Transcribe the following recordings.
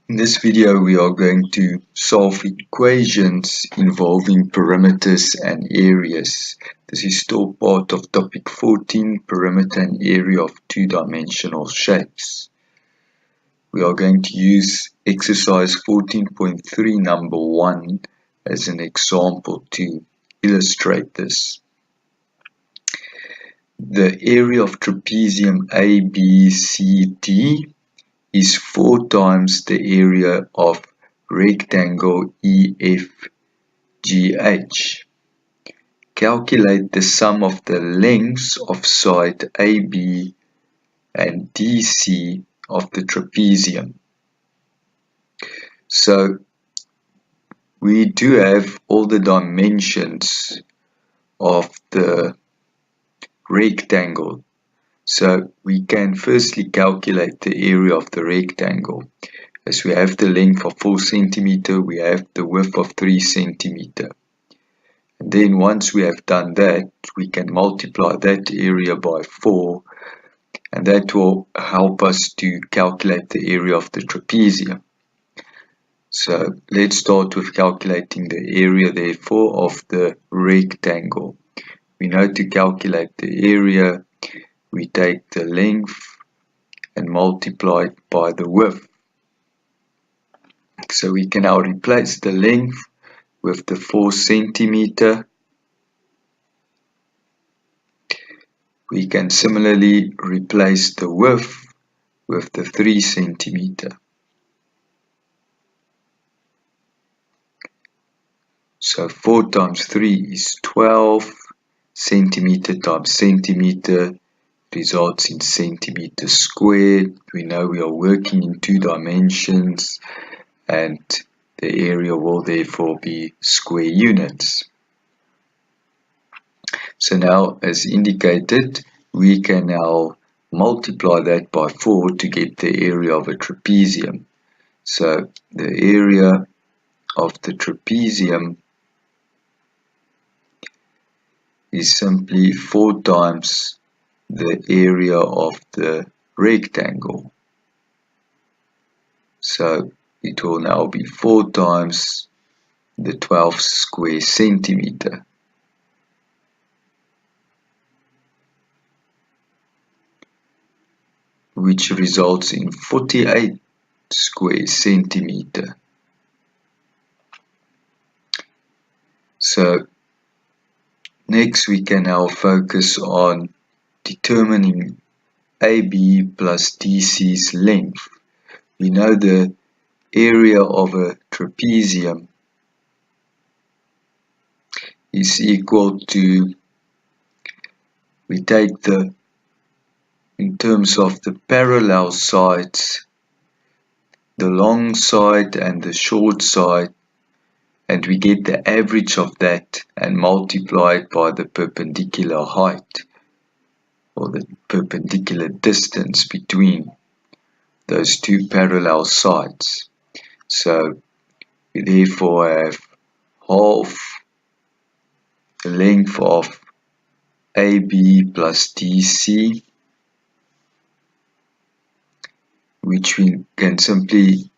In this video we are going to solve equations involving perimeters and areas. This is still part of topic 14, perimeter and area of two-dimensional shapes. We are going to use exercise 14.3 number 1 as an example to illustrate this. The area of trapezium ABCD is 4 times the area of rectangle EFGH. Calculate the sum of the lengths of side AB and DC of the trapezium. So we do have all the dimensions of the rectangle. So we can firstly calculate the area of the rectangle. As we have the length of 4 cm, we have the width of 3 cm. And then once we have done that, we can multiply that area by 4, and that will help us to calculate the area of the trapezium. So let's start with calculating the area therefore of the rectangle. We know to calculate the area, we take the length and multiply it by the width. So we can now replace the length with the 4 cm. We can similarly replace the width with the 3 cm. So 4 times 3 is 12 centimeter times centimeter results in centimeters squared. We know we are working in 2 dimensions and the area will therefore be square units. So now, as indicated, we can now multiply that by 4 to get the area of a trapezium. So the area of the trapezium is simply 4 times the area of the rectangle. So it will now be 4 times the 12 square centimeter. Which results in 48 square centimeter. So next we can now focus on determining AB plus DC's length. We know the area of a trapezium is equal to, we take in terms of the parallel sides, the long side and the short side, and we get the average of that and multiply it by the perpendicular height or the perpendicular distance between those 2 parallel sides. So we therefore have half the length of AB plus DC, which we can simply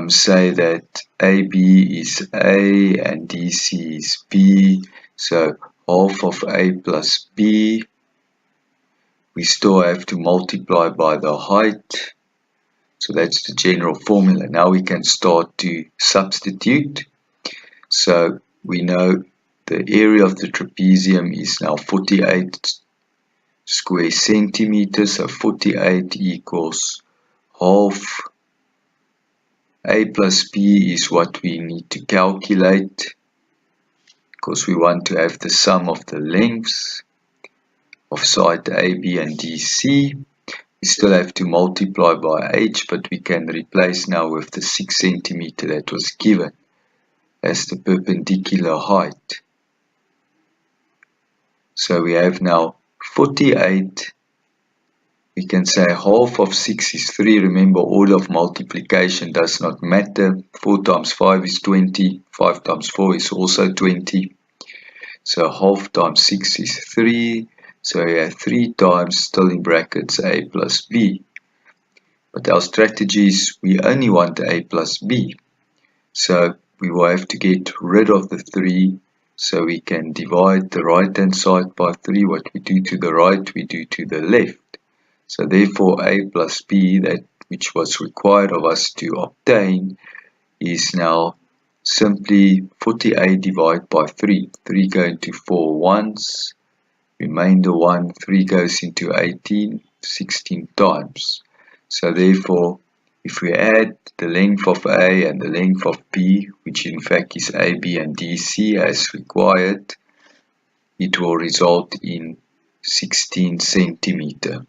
say that AB is A and DC is B, so half of A plus B. We still have to multiply by the height, so that's the general formula. Now we can start to substitute. So we know the area of the trapezium is now 48 square centimeters, so 48 equals half. A plus B is what we need to calculate because we want to have the sum of the lengths of side AB and DC. We still have to multiply by H, but we can replace now with the 6 centimeter that was given as the perpendicular height. So we have now 48. We can say half of 6 is 3. Remember, order of multiplication does not matter. 4 times 5 is 20. 5 times 4 is also 20. So half times 6 is 3. So we have 3 times, still in brackets, A plus B. But our strategy is we only want A plus B. So we will have to get rid of the 3 so we can divide the right hand side by 3. What we do to the right, we do to the left. So therefore A plus B, that which was required of us to obtain, is now simply 48 divided by 3. 3 go into 4 once, remainder 1, 3 goes into 18, 16 times. So therefore, if we add the length of A and the length of B, which in fact is AB and DC as required, it will result in 16 centimeter.